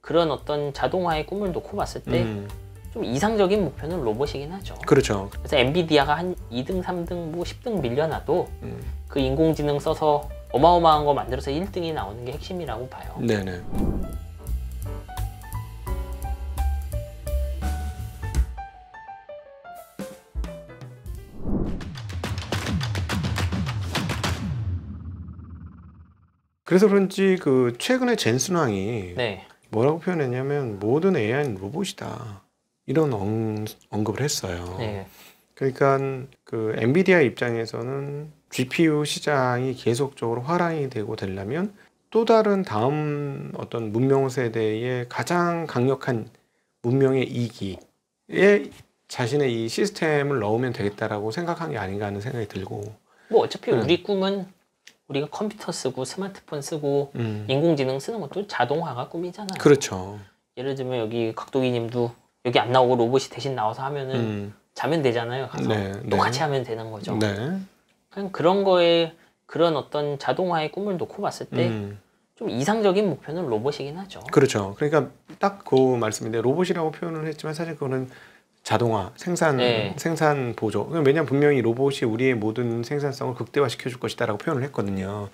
그런 어떤 자동화의 꿈을 놓고 봤을 때 좀 이상적인 목표는 로봇이긴 하죠. 그렇죠. 그래서 엔비디아가 한 2등, 3등, 뭐 10등 밀려나도 그 인공지능 써서 어마어마한 거 만들어서 1등이 나오는 게 핵심이라고 봐요. 네네. 그래서 그런지 그 최근에 젠슨 왕이 네. 뭐라고 표현했냐면 모든 AI는 로봇이다 이런 언급을 했어요. 네. 그러니까 그 엔비디아 입장에서는 GPU 시장이 계속적으로 화랑이 되고 되려면 또 다른 다음 어떤 문명 세대의 가장 강력한 문명의 이기에 자신의 이 시스템을 넣으면 되겠다라고 생각한 게 아닌가 하는 생각이 들고, 뭐 어차피 우리 꿈은 우리가 컴퓨터 쓰고 스마트폰 쓰고 인공지능 쓰는 것도 자동화가 꿈이잖아요. 그렇죠. 예를 들면 여기 각도기 님도 여기 안 나오고 로봇이 대신 나와서 하면은 자면 되잖아요. 가서 똑같이 하면 되는 거죠. 네. 그냥 그런 거에 그런 어떤 자동화의 꿈을 놓고 봤을 때 좀 이상적인 목표는 로봇이긴 하죠. 그렇죠. 그러니까 딱 그 말씀인데 로봇이라고 표현을 했지만 사실 그거는 자동화, 생산 보조. 왜냐하면 분명히 로봇이 우리의 모든 생산성을 극대화시켜 줄 것이다라고 표현을 했거든요.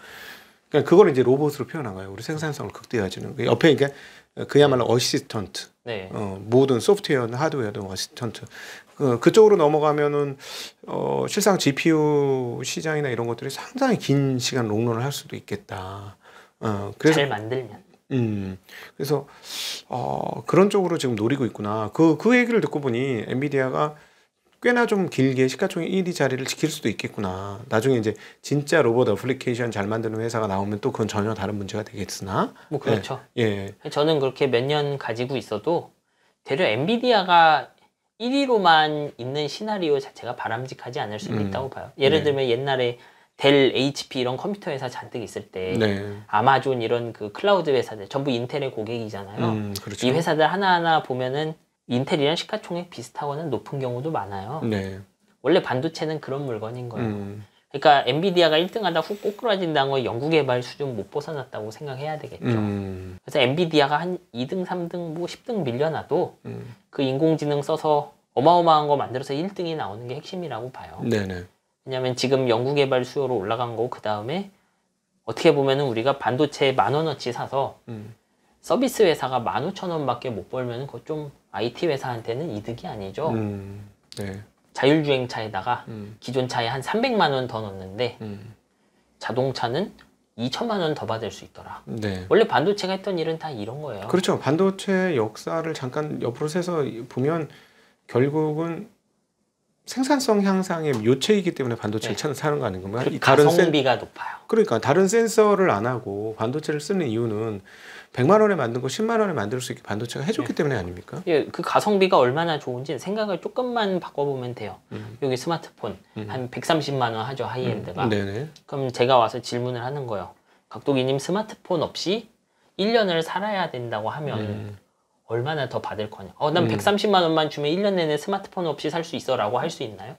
그러니까 그걸 이제 로봇으로 표현한 거예요. 우리 생산성을 극대화해주는. 옆에 그러니까 그야말로 어시스턴트. 네. 모든 소프트웨어든 하드웨어든 어시스턴트. 그쪽으로 넘어가면은 실상 GPU 시장이나 이런 것들이 상당히 긴 시간 롱런을 할 수도 있겠다. 그래서 잘 만들면. 그래서 그런 쪽으로 지금 노리고 있구나. 그 얘기를 듣고 보니 엔비디아가 꽤나 좀 길게 시가총액 1위 자리를 지킬 수도 있겠구나. 나중에 이제 진짜 로봇 어플리케이션 잘 만드는 회사가 나오면 또 그건 전혀 다른 문제가 되겠으나. 뭐 그렇죠. 예. 저는 그렇게 몇 년 가지고 있어도 되려 엔비디아가 1위로만 있는 시나리오 자체가 바람직하지 않을 수도 있다고 봐요. 예를 들면 옛날에 델, HP 이런 컴퓨터 회사 잔뜩 있을 때 아마존 이런 그 클라우드 회사들 전부 인텔의 고객이잖아요. 그렇죠. 이 회사들 하나하나 보면은 인텔이랑 시가총액 비슷하거나 높은 경우도 많아요. 네. 원래 반도체는 그런 물건인 거예요. 그러니까 엔비디아가 1등하다 훅 꼬꾸라진다는 거 연구개발 수준 못 벗어났다고 생각해야 되겠죠. 그래서 엔비디아가 한 2등, 3등, 뭐 10등 밀려나도 그 인공지능 써서 어마어마한 거 만들어서 1등이 나오는 게 핵심이라고 봐요. 네네. 왜냐면 지금 연구개발 수요로 올라간 거고 그 다음에 어떻게 보면은 우리가 반도체 10,000원어치 사서 서비스 회사가 15,000원밖에 못 벌면 그거 좀 IT 회사한테는 이득이 아니죠. 네. 자율주행차에다가 기존 차에 한 300만 원 더 넣는데 자동차는 2천만 원 더 받을 수 있더라. 네. 원래 반도체가 했던 일은 다 이런 거예요. 그렇죠. 반도체 역사를 잠깐 옆으로 세서 보면 결국은 생산성 향상의 요체이기 때문에 반도체를 사는 거 아닌가요? 가성비가 높아요. 그러니까 다른 센서를 안 하고 반도체를 쓰는 이유는 100만 원에 만든 거 10만 원에 만들 수 있게 반도체가 해줬기 때문에 아닙니까? 예, 그 가성비가 얼마나 좋은지 생각을 조금만 바꿔보면 돼요. 여기 스마트폰 한 130만 원 하죠, 하이엔드가. 네네. 그럼 제가 와서 질문을 하는 거예요. 각도기님 스마트폰 없이 1년을 살아야 된다고 하면 얼마나 더 받을 거냐. 난 130만 원만 주면 1년 내내 스마트폰 없이 살 수 있어 라고 할 수 있나요?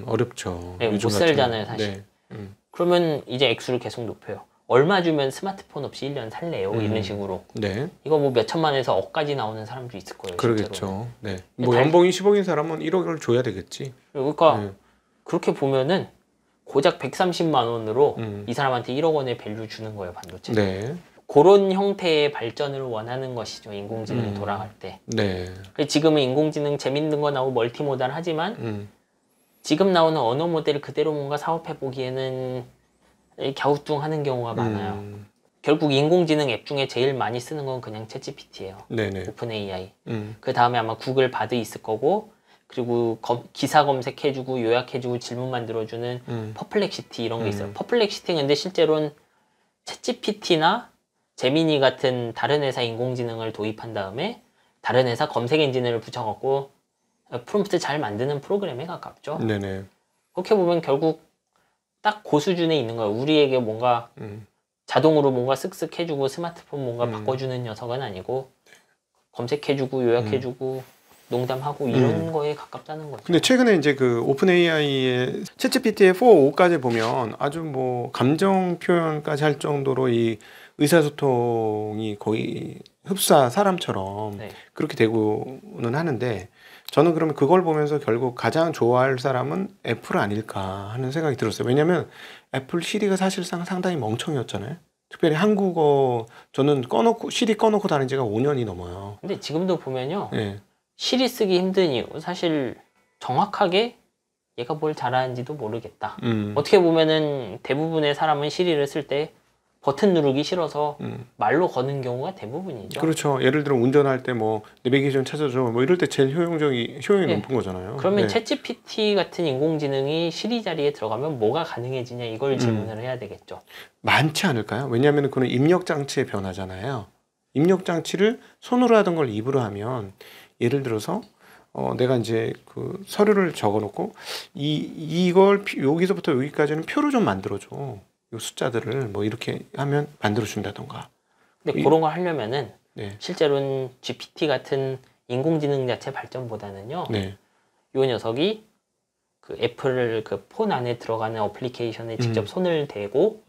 어렵죠. 네, 못 살잖아요, 사실. 네. 그러면 이제 액수를 계속 높여요. 얼마 주면 스마트폰 없이 1년 살래요? 이런 식으로. 네. 이거 뭐 몇천만에서 억까지 나오는 사람도 있을 거예요. 그러겠죠. 실제로는. 네. 뭐 연봉이 10억인 사람은 1억을 줘야 되겠지. 그러니까 그렇게 보면은 고작 130만 원으로 이 사람한테 1억 원의 밸류 주는 거예요, 반도체. 네. 그런 형태의 발전을 원하는 것이죠, 인공지능 돌아갈 때. 네. 지금은 인공지능 재밌는 거 나오고 멀티모달 하지만 지금 나오는 언어 모델 그대로 뭔가 사업해 보기에는 갸우뚱하는 경우가 많아요. 결국 인공지능 앱 중에 제일 많이 쓰는 건 그냥 챗GPT예요. 네네. 오픈 AI. 그 다음에 아마 구글 바드 있을 거고, 그리고 기사 검색해주고 요약해주고 질문 만들어주는 퍼플렉시티 이런 게 있어요. 퍼플렉시티는 근데 실제로는 챗GPT나 제미니 같은 다른 회사 인공지능을 도입한 다음에 다른 회사 검색 엔진을 붙여갖고 프롬프트 잘 만드는 프로그램에 가깝죠. 네네. 그렇게 보면 결국 딱 그 수준에 있는 거예요. 우리에게 뭔가 자동으로 뭔가 쓱쓱 해주고 스마트폰 뭔가 바꿔주는 녀석은 아니고 검색해주고 요약해주고 농담하고 이런 거에 가깝다는 거죠. 근데 최근에 이제 그 오픈 AI의 챗GPT의 4, 5까지 보면 아주 뭐 감정 표현까지 할 정도로 이 의사소통이 거의 흡사 사람처럼 네. 그렇게 되고는 하는데 저는 그러면 그걸 보면서 결국 가장 좋아할 사람은 애플 아닐까 하는 생각이 들었어요. 왜냐하면 애플 시리가 사실상 상당히 멍청이었잖아요. 특별히 한국어 저는 시리 꺼놓고 다닌 지가 5년이 넘어요. 근데 지금도 보면요. 네. 시리 쓰기 힘든 이유 사실 정확하게 얘가 뭘 잘하는지도 모르겠다. 어떻게 보면은 대부분의 사람은 시리를 쓸 때 버튼 누르기 싫어서 말로 거는 경우가 대부분이죠. 그렇죠. 예를 들어 운전할 때 뭐 내비게이션 찾아줘 뭐 이럴 때 제일 효용이 네. 높은 거잖아요. 그러면 네. 챗GPT 같은 인공지능이 시리 자리에 들어가면 뭐가 가능해지냐 이걸 질문을 해야 되겠죠. 많지 않을까요? 왜냐하면 그건 입력 장치의 변화잖아요. 입력 장치를 손으로 하던 걸 입으로 하면 예를 들어서 내가 이제 그 서류를 적어놓고 이걸 여기서부터 여기까지는 표로 좀 만들어줘. 이 숫자들을 뭐 이렇게 하면 만들어준다던가. 근데 그런 걸 하려면은 네. 실제로는 GPT 같은 인공지능 자체 발전보다는요. 네. 요 녀석이 그 애플 그 폰 안에 들어가는 어플리케이션에 직접 손을 대고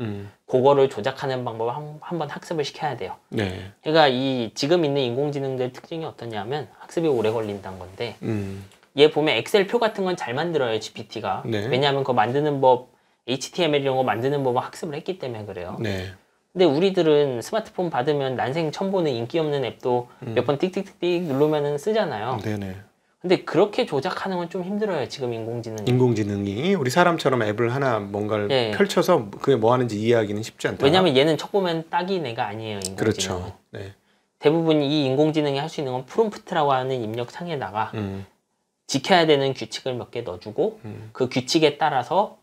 그거를 조작하는 방법을 한번 학습을 시켜야 돼요. 네. 그러니까 이 지금 있는 인공지능들 특징이 어떠냐면 학습이 오래 걸린다는 건데 얘 보면 엑셀표 같은 건 잘 만들어요 GPT가. 네. 왜냐하면 그거 만드는 법 HTML 이런 거 만드는 법을 학습을 했기 때문에 그래요. 네. 근데 우리들은 스마트폰 받으면 난생 처음 보는 인기 없는 앱도 몇 번 띡띡띡 누르면은 쓰잖아요. 네네. 근데 그렇게 조작하는 건 좀 힘들어요 지금 인공지능이 우리 사람처럼 앱을 하나 뭔가를 예. 펼쳐서 그게 뭐 하는지 이해하기는 쉽지 않다. 왜냐면 얘는 첫 보면 딱이 내가 아니에요 인공지능은. 그렇죠. 네. 대부분 이 인공지능이 할 수 있는 건 프롬프트라고 하는 입력 창에다가 지켜야 되는 규칙을 몇 개 넣어주고 그 규칙에 따라서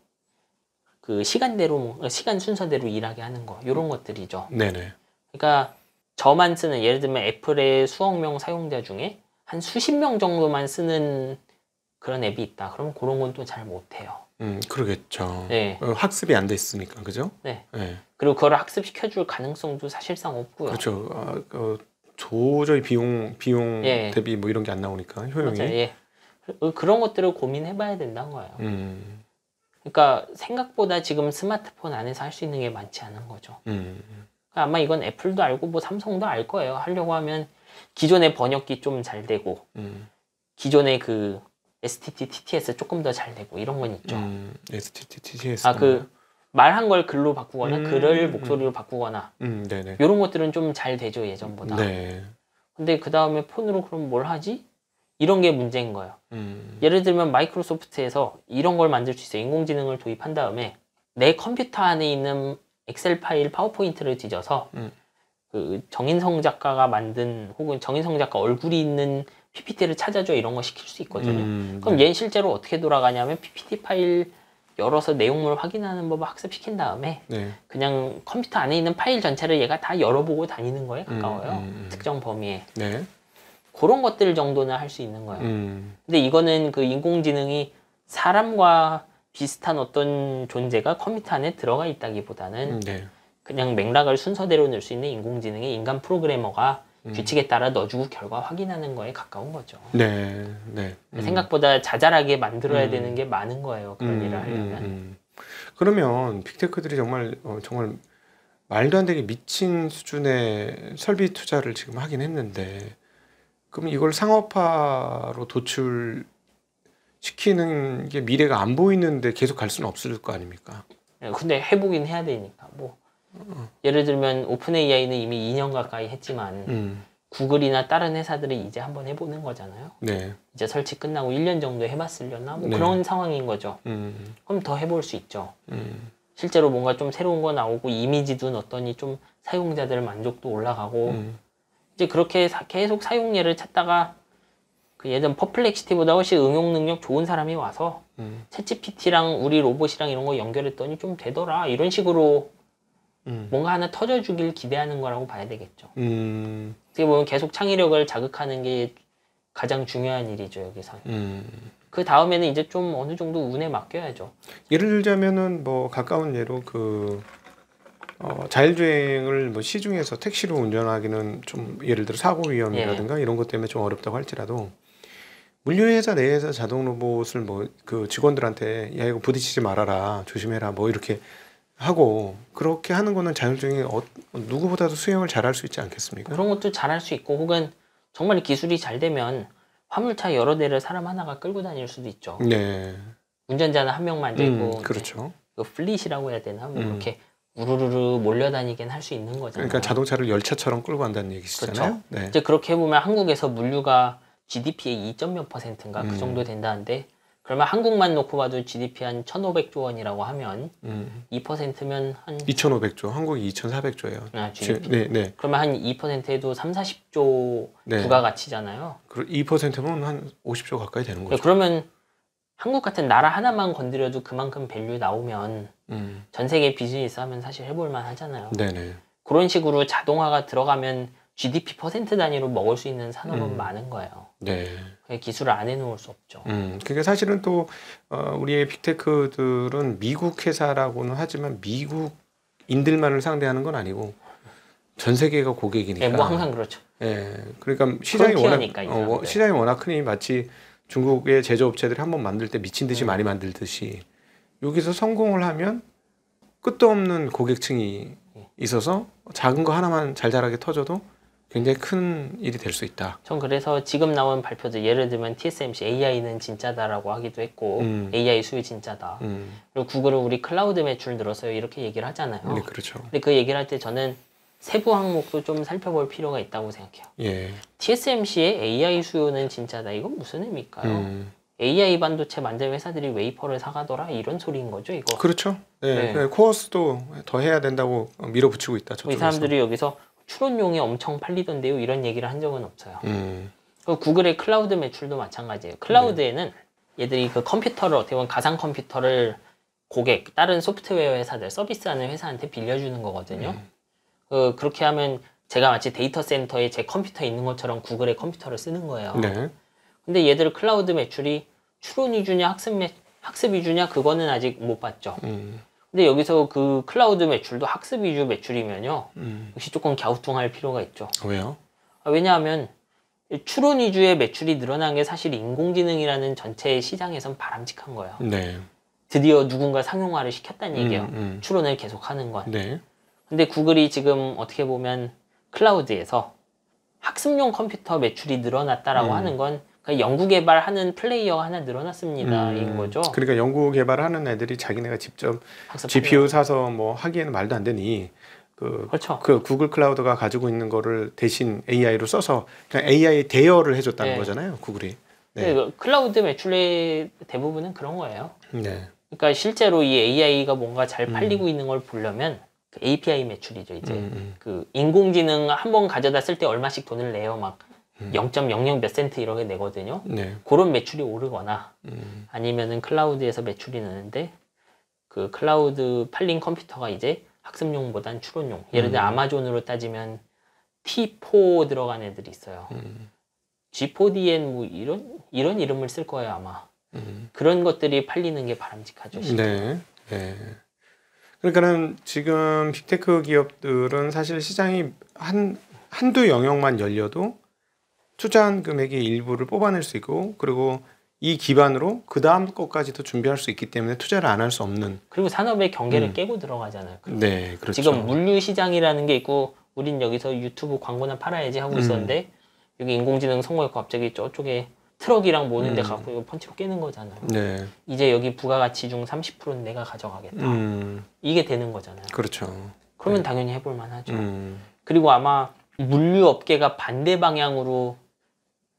그 시간대로 시간 순서대로 일하게 하는 거 이런 것들이죠. 네네. 그러니까 저만 쓰는 예를 들면 애플의 수억 명 사용자 중에 한 수십 명 정도만 쓰는 그런 앱이 있다. 그러면 그런 건 또 잘 못해요. 그러겠죠. 네. 학습이 안 돼 있으니까 그죠? 네. 네. 그리고 그걸 학습시켜줄 가능성도 사실상 없고요. 그렇죠. 도저히 비용 예. 대비 뭐 이런 게 안 나오니까 효용이. 맞아요. 예. 그런 것들을 고민해봐야 된다는 거예요. 그러니까 생각보다 지금 스마트폰 안에서 할 수 있는 게 많지 않은 거죠. 그러니까 아마 이건 애플도 알고 뭐 삼성도 알 거예요. 하려고 하면 기존의 번역기 좀 잘 되고 기존의 그 STT, TTS 조금 더 잘 되고 이런 건 있죠. STT, TTS. 그 말한 걸 글로 바꾸거나 글을 목소리로 바꾸거나 네네. 이런 것들은 좀 잘 되죠 예전보다. 네. 근데 그 다음에 폰으로 그럼 뭘 하지? 이런 게 문제인 거예요. 예를 들면 마이크로소프트에서 이런 걸 만들 수 있어요. 인공지능을 도입한 다음에 내 컴퓨터 안에 있는 엑셀 파일, 파워포인트를 뒤져서 그 정인성 작가가 만든 혹은 정인성 작가 얼굴이 있는 PPT를 찾아줘 이런 거 시킬 수 있거든요. 그럼 얘는 실제로 어떻게 돌아가냐면 PPT 파일 열어서 내용물을 확인하는 법을 학습시킨 다음에 네. 그냥 컴퓨터 안에 있는 파일 전체를 얘가 다 열어보고 다니는 거에 가까워요. 특정 범위에. 네. 그런 것들 정도는 할 수 있는 거예요. 근데 이거는 그 인공지능이 사람과 비슷한 어떤 존재가 컴퓨터 안에 들어가 있다기보다는 네. 그냥 맥락을 순서대로 넣을 수 있는 인공지능의 인간 프로그래머가 규칙에 따라 넣어주고 결과 확인하는 거에 가까운 거죠. 네. 네. 생각보다 자잘하게 만들어야 되는 게 많은 거예요. 그런 일을 하려면. 그러면 빅테크들이 정말 말도 안 되게 미친 수준의 설비 투자를 지금 하긴 했는데 그럼 이걸 상업화로 도출시키는 게 미래가 안 보이는데 계속 갈 수는 없을 거 아닙니까? 근데 해보긴 해야 되니까 뭐 예를 들면 오픈 AI는 이미 2년 가까이 했지만 구글이나 다른 회사들이 이제 한번 해보는 거잖아요. 네. 이제 설치 끝나고 1년 정도 해봤으려나 뭐 네. 그런 상황인 거죠. 그럼 더 해볼 수 있죠. 실제로 뭔가 좀 새로운 거 나오고 이미지도 넣었더니 좀 사용자들 만족도 올라가고 이제 그렇게 계속 사용례를 찾다가 그 예전 퍼플렉시티보다 훨씬 응용 능력 좋은 사람이 와서 챗GPT랑 우리 로봇이랑 이런 거 연결했더니 좀 되더라 이런 식으로 뭔가 하나 터져주길 기대하는 거라고 봐야 되겠죠. 어떻게 보면 계속 창의력을 자극하는 게 가장 중요한 일이죠 여기서. 그 다음에는 이제 좀 어느 정도 운에 맡겨야죠. 예를 들자면은 뭐 가까운 예로 자율주행을 뭐 시중에서 택시로 운전하기는 좀 예를 들어 사고 위험이라든가 이런 것 때문에 좀 어렵다고 할지라도 물류회사 내에서 자동 로봇을 뭐 그 직원들한테 야 이거 부딪히지 말아라 조심해라 뭐 이렇게 하고 그렇게 하는 거는 자율주행이 누구보다도 수행을 잘할 수 있지 않겠습니까? 그런 것도 잘할 수 있고 혹은 정말 기술이 잘 되면 화물차 여러 대를 사람 하나가 끌고 다닐 수도 있죠. 네. 운전자는 한 명만 되고 그렇죠. 그 플릿이라고 해야 되나? 뭐 그렇게 우르르르 몰려다니긴 할 수 있는 거잖아요. 그러니까 자동차를 열차처럼 끌고 간다는 얘기시잖아요. 그렇죠. 네. 이제 그렇게 해보면 한국에서 물류가 GDP의 2몇 %인가 그 정도 된다는데 그러면 한국만 놓고 봐도 GDP 한 1,500조 원이라고 하면 2%면 한 2,500조, 한국이 2,400조예요. GDP. 네. 그러면 한 2%에도 3, 40조 네. 부가가치잖아요. 2%면 한 50조 가까이 되는 거죠. 그러면 한국 같은 나라 하나만 건드려도 그만큼 밸류 나오면 전 세계 비즈니스 하면 사실 해볼만 하잖아요. 네네. 그런 식으로 자동화가 들어가면 GDP 퍼센트 단위로 먹을 수 있는 산업은 많은 거예요. 네. 기술을 안 해놓을 수 없죠. 그러니까 사실은 또 우리의 빅테크들은 미국 회사라고는 하지만 미국인들만을 상대하는 건 아니고 전 세계가 고객이니까. 네, 뭐 항상 그렇죠. 예. 그러니까 시장이 시장이 워낙 크니 마치 중국의 제조업체들이 한번 만들 때 미친 듯이 많이 만들듯이 여기서 성공을 하면 끝도 없는 고객층이 있어서 작은 거 하나만 잘 자라게 터져도 굉장히 큰 일이 될 수 있다. 전 그래서 지금 나온 발표들 예를 들면 TSMC AI는 진짜다라고 하기도 했고 AI 수요 진짜다. 그리고 구글은 우리 클라우드 매출 늘었어요 이렇게 얘기를 하잖아요. 네, 그렇죠. 근데 그 얘기를 할 때 저는 세부 항목도 좀 살펴볼 필요가 있다고 생각해요. 예. TSMC의 AI 수요는 진짜다. 이건 무슨 의미일까요? AI 반도체 만든 회사들이 웨이퍼를 사가더라 이런 소리인 거죠 이거. 그렇죠. 네. 코어스도 더 해야 된다고 밀어붙이고 있다. 이 사람들이 여기서 추론용이 엄청 팔리던데요 이런 얘기를 한 적은 없어요. 구글의 클라우드 매출도 마찬가지예요. 클라우드에는 얘들이 그 컴퓨터를 어떻게 보면 가상 컴퓨터를 고객 다른 소프트웨어 회사들 서비스하는 회사한테 빌려주는 거거든요. 그렇게 하면 제가 마치 데이터 센터에 제 컴퓨터에 있는 것처럼 구글의 컴퓨터를 쓰는 거예요. 네. 근데 얘들 클라우드 매출이 추론 위주냐 학습 위주냐 그거는 아직 못 봤죠. 근데 여기서 그 클라우드 매출도 학습 위주 매출이면요. 역시 조금 갸우뚱할 필요가 있죠. 왜요? 왜냐하면 추론 위주의 매출이 늘어난 게 사실 인공지능이라는 전체 시장에선 바람직한 거예요. 네. 드디어 누군가 상용화를 시켰다는 얘기예요. 추론을 계속하는 건. 네. 근데 구글이 지금 어떻게 보면 클라우드에서 학습용 컴퓨터 매출이 늘어났다라고 하는 건 연구 개발하는 플레이어가 하나 늘어났습니다. 인 거죠. 그러니까 연구 개발하는 애들이 자기네가 직접 학습 GPU 사서 뭐 하기에는 말도 안 되니 그렇죠. 그 구글 클라우드가 가지고 있는 거를 대신 AI로 써서 그냥 AI 대여를 해줬다는 네. 거잖아요. 구글이. 네. 클라우드 매출의 대부분은 그런 거예요. 네. 그러니까 실제로 이 AI가 뭔가 잘 팔리고 있는 걸 보려면 그 API 매출이죠. 이제 그 인공지능 한번 가져다 쓸 때 얼마씩 돈을 내요. 막 0.00 몇 센트 이렇게 내거든요. 네. 그런 매출이 오르거나 아니면은 클라우드에서 매출이 느는데 그 클라우드 팔린 컴퓨터가 이제 학습용보단 추론용. 예를 들어 아마존으로 따지면 T4 들어간 애들이 있어요. G4DN 뭐 이런 이름을 쓸 거예요 아마. 그런 것들이 팔리는 게 바람직하죠. 네. 네. 그러니까는 지금 빅테크 기업들은 사실 시장이 한두 영역만 열려도 투자한 금액의 일부를 뽑아낼 수 있고 그리고 이 기반으로 그 다음 것까지도 준비할 수 있기 때문에 투자를 안 할 수 없는. 그리고 산업의 경계를 깨고 들어가잖아요. 네, 그렇죠. 지금 물류 시장이라는 게 있고 우린 여기서 유튜브 광고나 팔아야지 하고 있었는데 여기 인공지능 성공했고 갑자기 저쪽에 트럭이랑 모는데 갖고 이거 펀치로 깨는 거잖아요. 네. 이제 여기 부가가치 중 30%는 내가 가져가겠다. 이게 되는 거잖아요. 그렇죠. 그러면 당연히 해볼 만하죠. 그리고 아마 물류 업계가 반대 방향으로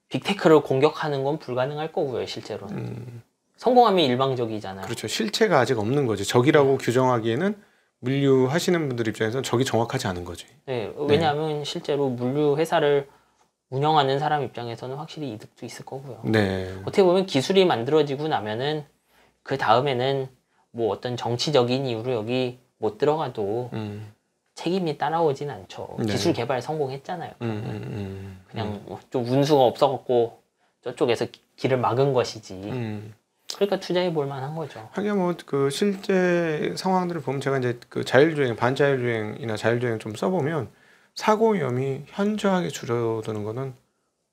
빅테크를 공격하는 건 불가능할 거고요, 실제로는. 성공하면 일방적이잖아요. 그렇죠. 실체가 아직 없는 거죠. 적이라고 규정하기에는 물류 하시는 분들 입장에서는 적이 정확하지 않은 거지. 네, 왜냐하면 실제로 물류 회사를 운영하는 사람 입장에서는 확실히 이득도 있을 거고요. 네. 어떻게 보면 기술이 만들어지고 나면은 그 다음에는 뭐 어떤 정치적인 이유로 여기 못 들어가도 책임이 따라오진 않죠. 네. 기술 개발 성공했잖아요. 그냥 좀 운수가 없어갖고 저쪽에서 길을 막은 것이지. 그러니까 투자해 볼 만한 거죠. 하긴 뭐 그 실제 상황들을 보면 제가 이제 그 자율주행, 반자율주행이나 자율주행 좀 써보면 사고 위험이 현저하게 줄어드는 거는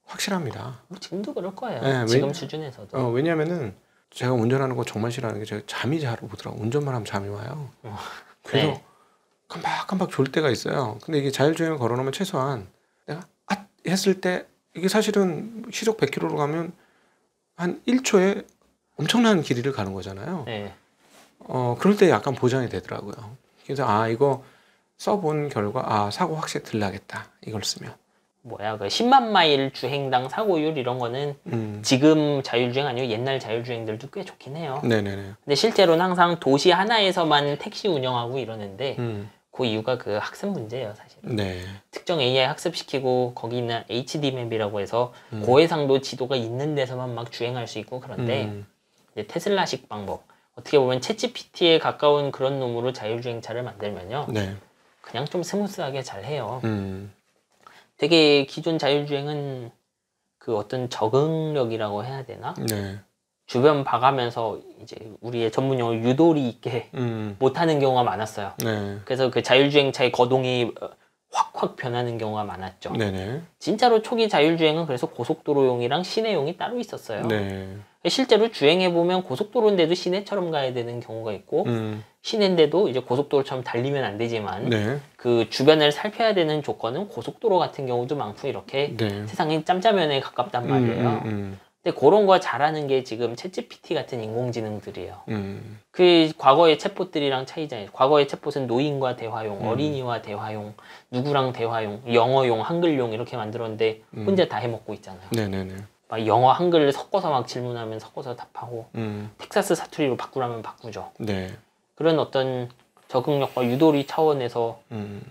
확실합니다. 뭐 지금도 그럴 거예요. 네, 지금 수준에서도. 왜냐면은 제가 운전하는 거 정말 싫어하는 게 제가 잠이 잘 오더라고. 운전만 하면 잠이 와요. 그래서 네. 깜박깜박 졸 때가 있어요. 근데 이게 자율주행을 걸어놓으면 최소한 내가 했을 때 이게 사실은 시속 100km로 가면 한 1초에 엄청난 길이를 가는 거잖아요. 네. 그럴 때 약간 보장이 되더라고요. 그래서 이거 써본 결과 사고 확실히 덜 나겠다 이걸 쓰면. 뭐야 그 10만 마일 주행당 사고율 이런 거는 지금 자율주행 아니고 옛날 자율주행들도 꽤 좋긴 해요. 네네네. 근데 실제로는 항상 도시 하나에서만 택시 운영하고 이러는데 그 이유가 그 학습 문제예요, 사실. 네. 특정 AI 학습시키고 거기 있는 HD맵이라고 해서 고해상도 지도가 있는 데서만 막 주행할 수 있고 그런데 이제 테슬라식 방법 어떻게 보면 챗GPT에 가까운 그런 놈으로 자율주행차를 만들면요. 네. 그냥 좀 스무스하게 잘 해요. 되게 기존 자율주행은 그 어떤 적응력이라고 해야 되나? 네. 주변 봐가면서 이제 우리의 전문 용어 유도리 있게 못하는 경우가 많았어요. 네. 그래서 그 자율주행차의 거동이 확확 변하는 경우가 많았죠. 네네. 진짜로 초기 자율주행은 그래서 고속도로용이랑 시내용이 따로 있었어요. 네. 실제로 주행해보면 고속도로인데도 시내처럼 가야 되는 경우가 있고 시내인데도 이제 고속도로처럼 달리면 안 되지만 네. 그 주변을 살펴야 되는 조건은 고속도로 같은 경우도 많고 이렇게 네. 세상에 짬짜면에 가깝단 말이에요. 근데 그런 거 잘하는 게 지금 챗GPT 같은 인공지능들이에요. 그 과거의 챗봇들이랑 차이잖아요. 과거의 챗봇은 노인과 대화용, 어린이와 대화용, 누구랑 대화용, 영어용, 한글용 이렇게 만들었는데 혼자 다 해먹고 있잖아요. 네네네. 막 영어, 한글을 섞어서 막 질문하면 섞어서 답하고 텍사스 사투리로 바꾸라면 바꾸죠. 네. 그런 어떤 적응력과 유도리 차원에서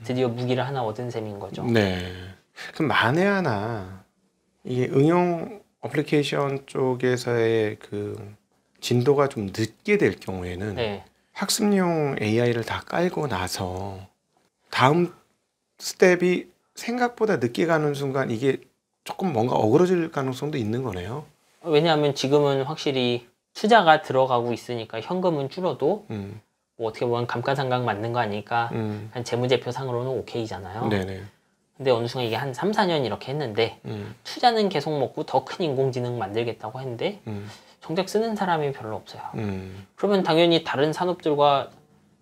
드디어 무기를 하나 얻은 셈인 거죠. 네. 그럼 만에 하나 이게 응용 어플리케이션 쪽에서의 그 진도가 좀 늦게 될 경우에는 네. 학습용 AI를 다 깔고 나서 다음 스텝이 생각보다 늦게 가는 순간 이게 조금 뭔가 어그러질 가능성도 있는 거네요. 왜냐하면 지금은 확실히 투자가 들어가고 있으니까 현금은 줄어도 뭐 어떻게 보면 감가상각 맞는 거 아니까 한 재무제표상으로는 오케이잖아요. 네네. 근데 어느 순간 이게 한 3, 4년 이렇게 했는데 투자는 계속 먹고 더 큰 인공지능 만들겠다고 했는데 정작 쓰는 사람이 별로 없어요. 그러면 당연히 다른 산업들과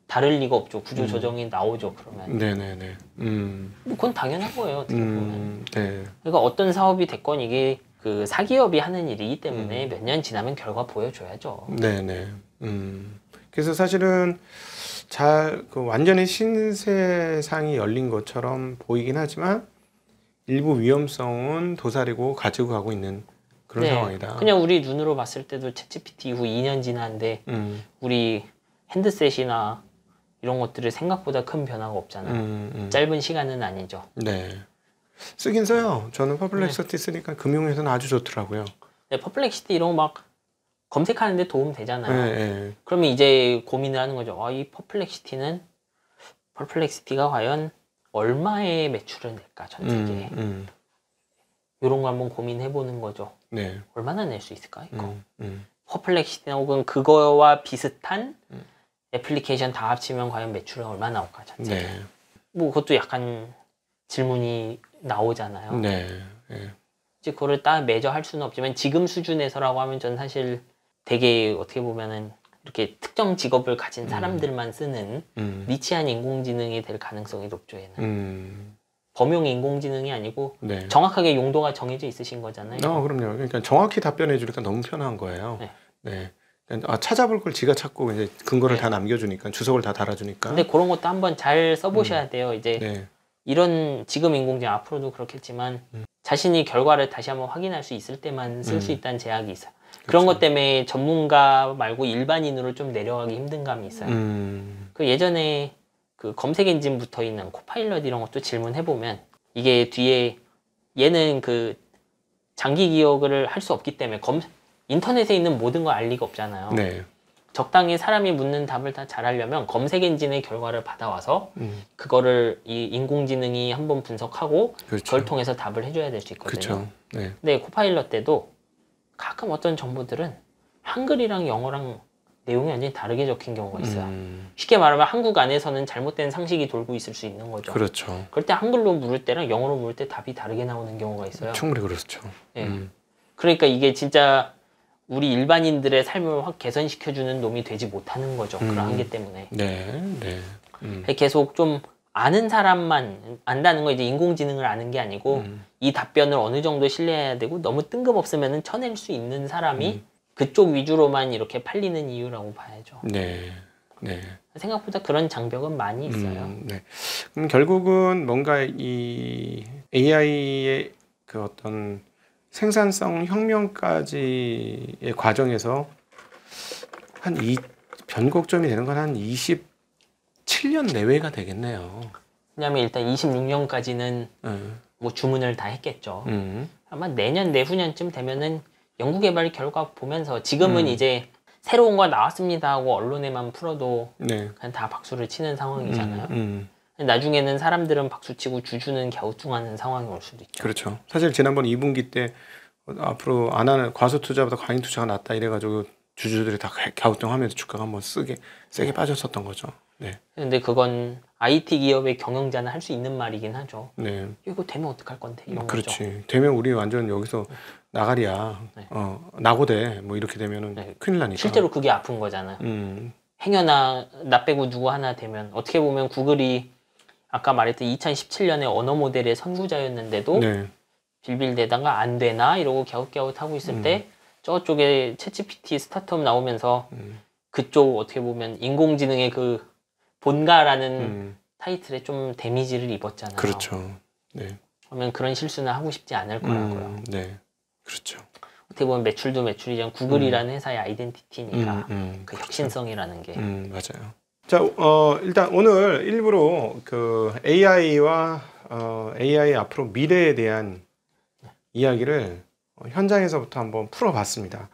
다를 리가 없죠. 구조조정이 나오죠. 그러면 네네네. 뭐 그건 당연한 거예요. 어떻게 보면. 네. 그러니까 어떤 사업이 됐건 이게 그 사기업이 하는 일이기 때문에 몇 년 지나면 결과 보여줘야죠. 네네. 그래서 사실은 그 완전히 신세상이 열린 것처럼 보이긴 하지만 일부 위험성은 도사리고 가지고 가고 있는 그런 상황이다. 그냥 우리 눈으로 봤을 때도 챗GPT 이후 2년 지났는데 우리 핸드셋이나 이런 것들이 생각보다 큰 변화가 없잖아요. 짧은 시간은 아니죠. 네. 쓰긴 써요. 저는 퍼플렉시티 쓰니까 금융에서는 아주 좋더라고요. 네, 퍼플렉시티 이런 거 막 검색하는데 도움 되잖아요. 네. 그러면 이제 고민을 하는 거죠. 이 퍼플렉시티가 과연 얼마의 매출을 낼까 전 세계에. 이런 거 한번 고민해 보는 거죠. 네. 얼마나 낼 수 있을까 이거. 퍼플렉시티나 혹은 그거와 비슷한 애플리케이션 다 합치면 과연 매출은 얼마나 나올까 전 세계에. 네. 뭐 그것도 약간 질문이 나오잖아요. 네. 이제 그거를 딱 매저 할 수는 없지만 지금 수준에서라고 하면 전 사실 되게 어떻게 보면은 이렇게 특정 직업을 가진 사람들만 쓰는 니치한 인공지능이 될 가능성이 높죠. 얘는. 범용 인공지능이 아니고 네. 정확하게 용도가 정해져 있으신 거잖아요. 그럼요. 그러니까 정확히 답변해 주니까 너무 편한 거예요. 네. 네. 그러니까 찾아볼 걸 지가 찾고 이제 근거를 네. 다 남겨주니까 주석을 다 달아주니까. 근데 그런 것도 한번 잘 써보셔야 돼요. 이제 네. 이런 지금 인공지능 앞으로도 그렇겠지만 자신이 결과를 다시 한번 확인할 수 있을 때만 쓸 수 있다는 제약이 있어요. 그런 것 때문에 전문가 말고 일반인으로 좀 내려가기 힘든 감이 있어요. 그 예전에 그 검색 엔진 붙어 있는 코파일럿 이런 것도 질문해보면 이게 뒤에 얘는 그 장기 기억을 할 수 없기 때문에 인터넷에 있는 모든 걸 알 리가 없잖아요. 네. 적당히 사람이 묻는 답을 다 잘하려면 검색 엔진의 결과를 받아와서 그거를 이 인공지능이 한번 분석하고 그렇죠. 그걸 통해서 답을 해줘야 될 수 있거든요. 그렇죠. 네. 근데 코파일럿 때도 가끔 어떤 정보들은 한글이랑 영어랑 내용이 완전히 다르게 적힌 경우가 있어요. 쉽게 말하면 한국 안에서는 잘못된 상식이 돌고 있을 수 있는 거죠. 그렇죠. 그럴 때 한글로 물을 때랑 영어로 물을 때 답이 다르게 나오는 경우가 있어요. 충분히 그렇죠. 네. 그러니까 이게 진짜 우리 일반인들의 삶을 확 개선시켜주는 놈이 되지 못하는 거죠. 그런 한계 때문에. 네. 네. 계속 좀 아는 사람만 안다는 거 이제 인공지능을 아는 게 아니고 이 답변을 어느 정도 신뢰해야 되고 너무 뜬금없으면 쳐낼 수 있는 사람이 그쪽 위주로만 이렇게 팔리는 이유라고 봐야죠. 네. 네. 생각보다 그런 장벽은 많이 있어요. 네. 그럼 결국은 뭔가 이 AI의 그 어떤 생산성 혁명까지의 과정에서 변곡점이 되는 건 한 27년 내외가 되겠네요. 왜냐하면 일단 26년까지는 뭐 주문을 다 했겠죠. 아마 내년 내후년쯤 되면은 연구개발 결과 보면서 지금은 이제 새로운 거 나왔습니다 하고 언론에만 풀어도 네. 그냥 다 박수를 치는 상황이잖아요. 나중에는 사람들은 박수치고 주주는 갸우뚱하는 상황이 올 수도 있죠. 그렇죠. 사실 지난번 2분기 때 앞으로 안 하는 과소 투자보다 과잉 투자가 낫다 이래가지고 주주들이 다 갸우뚱하면서 주가가 한번 세게 빠졌었던 거죠. 네. 근데 그건 IT 기업의 경영자는 할 수 있는 말이긴 하죠. 네. 이거 되면 어떡할 건데 이런 그렇지. 거죠. 되면 우리 완전 여기서 나가리야. 네. 나고돼. 뭐 이렇게 되면은 네. 큰일 나니까. 실제로 그게 아픈 거잖아요. 행여나 나 빼고 누구 하나 되면 어떻게 보면 구글이 아까 말했던 2017년에 언어 모델의 선구자였는데도 네. 빌빌대다가 안 되나 이러고 갸웃갸웃 하고 있을 때 저쪽에 챗GPT 스타트업 나오면서 그쪽 어떻게 보면 인공지능의 그 본가라는 타이틀에 좀 데미지를 입었잖아요. 그렇죠. 네. 그러면 그런 실수는 하고 싶지 않을 거라고요. 네. 그렇죠. 어떻게 보면 매출도 매출이지만 구글이라는 회사의 아이덴티티니까 그 그렇죠. 혁신성이라는 게. 맞아요. 자, 일단 오늘 일부러 그 AI와 AI 앞으로 미래에 대한 이야기를 현장에서부터 한번 풀어봤습니다.